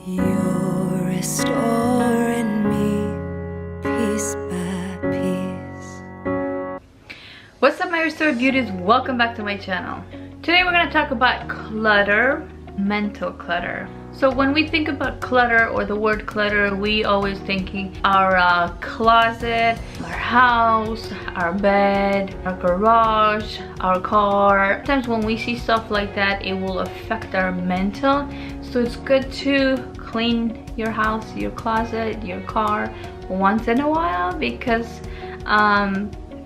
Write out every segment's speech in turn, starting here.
You're restoring me piece by piece. What's up, my restored beauties? Welcome back to my channel. Today we're going to talk about clutter, mental clutter. So when we think about clutter or the word clutter, we always thinking our closet, our house, our bed, our garage, our car. Sometimes when we see stuff like that, it will affect our mental. So it's good to clean your house, your closet, your car once in a while, because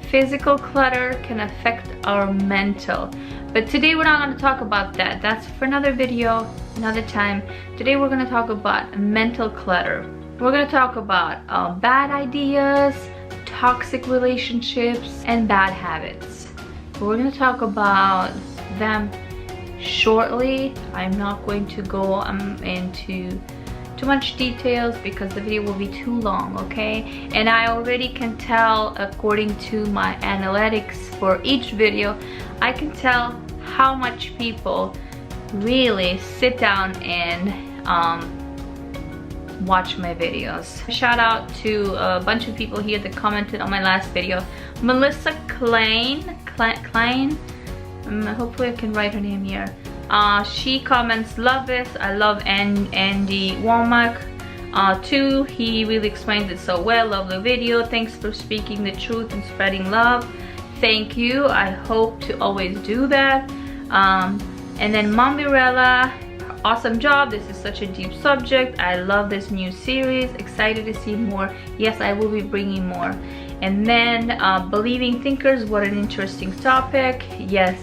physical clutter can affect our mental. But today we're not going to talk about that. That's for another video, another time. Today we're going to talk about mental clutter. We're going to talk about bad ideas, toxic relationships, and bad habits. We're going to talk about them shortly. I'm not going to go into too much details because the video will be too long, okay? And I already can tell, according to my analytics for each video, I can tell how much people really sit down and watch my videos. Shout out to a bunch of people here that commented on my last video. Melissa Klein, hopefully I can write her name here. She comments, love this. I love Andy Womack too. He really explained it so well. Love the video. Thanks for speaking the truth and spreading love. Thank you. I hope to always do that. And then Mombirella, awesome job. This is such a deep subject. I love this new series. Excited to see more. Yes, I will be bringing more. And then Believing Thinkers, what an interesting topic. Yes.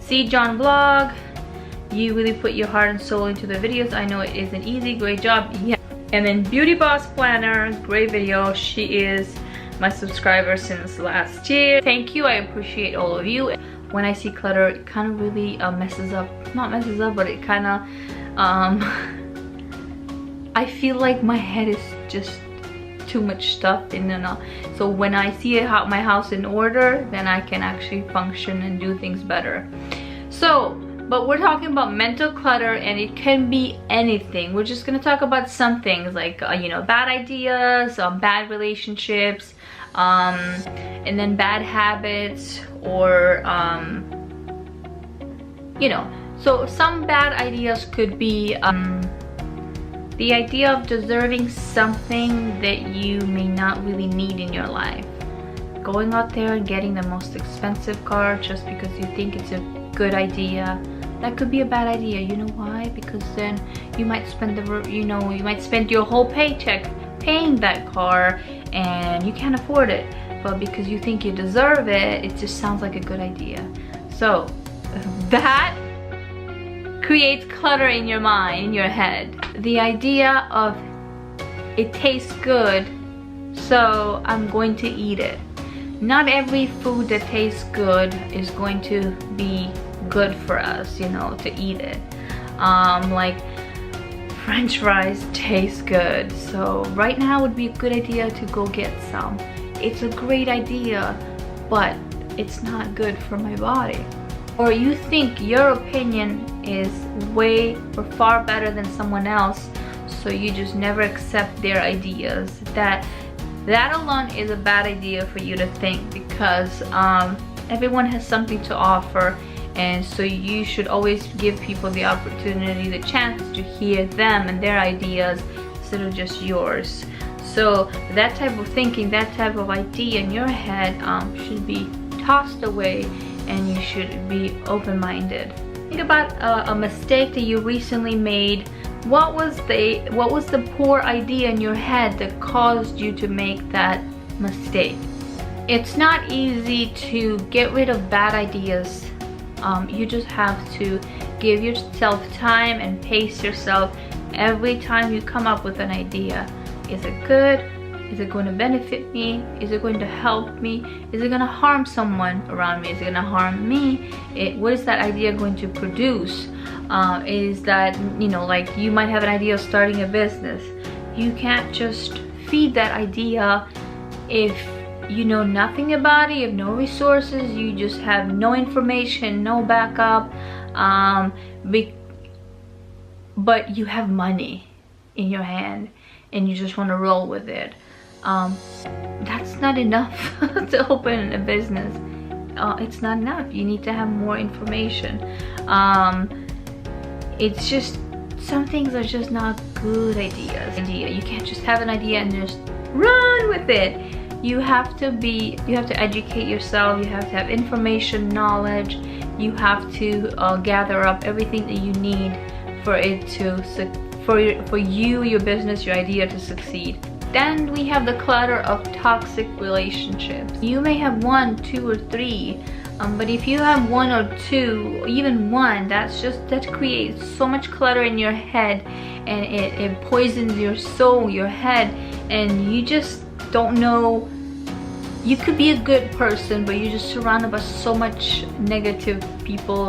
See John Vlog, you really put your heart and soul into the videos. I know it isn't easy. Great job. Yeah. And then Beauty Boss Planner, great video. She is my subscriber since last year. Thank you. I appreciate all of you. When I see clutter, it kind of really messes up, not messes up, but it kind of I feel like my head is just too much stuff in and out. So when I see my house in order, then I can actually function and do things better. So but we're talking about mental clutter, and it can be anything. We're just gonna talk about some things like you know, bad ideas, bad relationships, and then bad habits, or you know. So some bad ideas could be the idea of deserving something that you may not really need in your life. Going out there and getting the most expensive car just because you think it's a good idea. That could be a bad idea. You know why? Because then you might spend you might spend your whole paycheck paying that car and you can't afford it. But because you think you deserve it, it just sounds like a good idea. So that creates clutter in your mind, in your head. The idea of it tastes good, so I'm going to eat it. Not every food that tastes good is going to be good for us, you know, to eat it. Like French fries taste good, so right now would be a good idea to go get some. It's a great idea, but it's not good for my body. Or you think your opinion is way or far better than someone else, so you just never accept their ideas. That alone is a bad idea for you to think, because everyone has something to offer, and so you should always give people the opportunity, the chance to hear them and their ideas instead of just yours. So that type of thinking, that type of idea in your head should be tossed away, and you should be open-minded. Think about a mistake that you recently made. What was the poor idea in your head that caused you to make that mistake? It's not easy to get rid of bad ideas. You just have to give yourself time and pace yourself every time you come up with an idea. Is it good? Is it going to benefit me? Is it going to help me? Is it going to harm someone around me? Is it going to harm me? What is that idea going to produce? Is that, you know, like you might have an idea of starting a business. You can't just feed that idea if you know nothing about it, you have no resources, you just have no information, no backup, but you have money. in your hand and you just want to roll with it. That's not enough to open a business. It's not enough. You need to have more information. It's just, some things are just not good ideas. You can't just have an idea and just run with it. You have to educate yourself. You have to have information, knowledge. You have to gather up everything that you need for it to for you, your business, your idea to succeed. Then we have the clutter of toxic relationships. You may have 1, 2, or 3, but if you have 1 or 2, even 1, that creates so much clutter in your head, and it poisons your soul, your head, and you just don't know. You could be a good person, but you're just surrounded by so much negative people,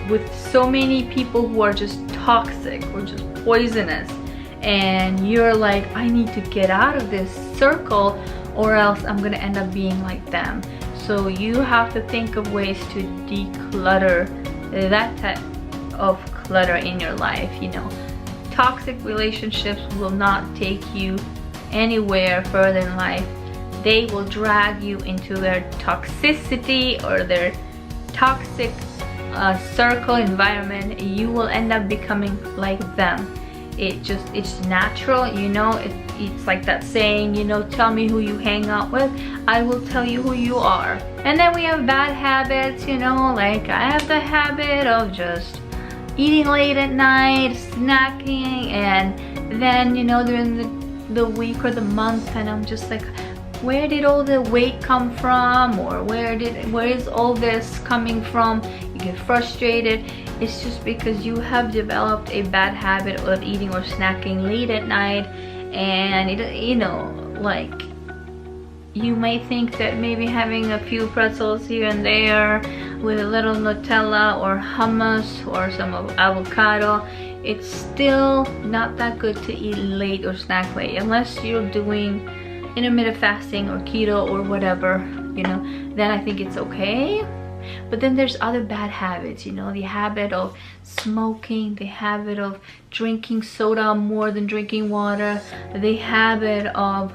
with so many people who are just toxic or just poisonous, and you're like, I need to get out of this circle or else I'm gonna end up being like them. So you have to think of ways to declutter that type of clutter in your life. You know, toxic relationships will not take you anywhere further in life. They will drag you into their toxicity or their toxic circle environment. You will end up becoming like them. It's natural, you know. It's like that saying, you know, tell me who you hang out with, I will tell you who you are. And then we have bad habits, you know, like I have the habit of just eating late at night, snacking, and then, you know, during the week or the month, and I'm just like, where did all the weight come from, or where is all this coming from? You get frustrated. It's just because you have developed a bad habit of eating or snacking late at night, and you know, like, you may think that maybe having a few pretzels here and there with a little Nutella or hummus or some avocado, it's still not that good to eat late or snack late, unless you're doing intermittent fasting or keto or whatever, you know, then I think it's okay. But then there's other bad habits, you know, the habit of smoking, the habit of drinking soda more than drinking water, the habit of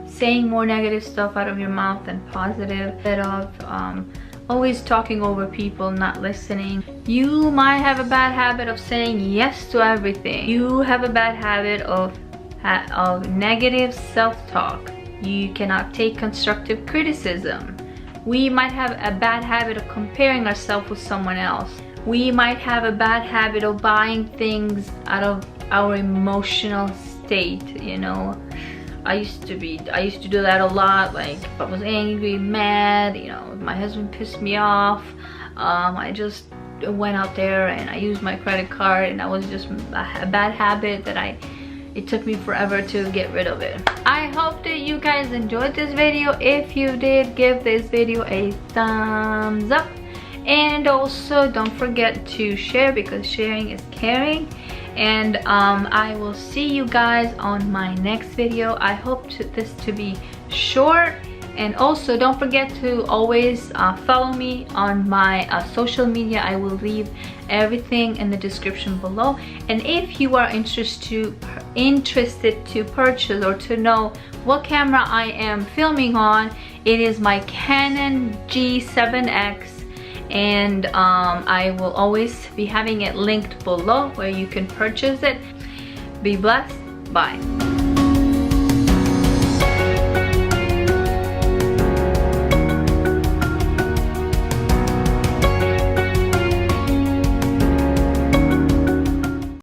saying more negative stuff out of your mouth than positive, the habit of always talking over people, not listening. You might have a bad habit of saying yes to everything. You have a bad habit of negative self-talk. You cannot take constructive criticism. We might have a bad habit of comparing ourselves with someone else. We might have a bad habit of buying things out of our emotional state, you know. I used to do that a lot. Like, if I was angry, mad, you know, my husband pissed me off, I just went out there and I used my credit card, and that was just a bad habit that it took me forever to get rid of it. I hope that you guys enjoyed this video. If you did, give this video a thumbs up, and also don't forget to share, because sharing is caring. And I will see you guys on my next video. I hope this to be short. And also don't forget to always follow me on my social media. I will leave everything in the description below. And if you are interested to purchase or to know what camera I am filming on, it is my Canon G7X, and I will always be having it linked below where you can purchase it. Be blessed. Bye.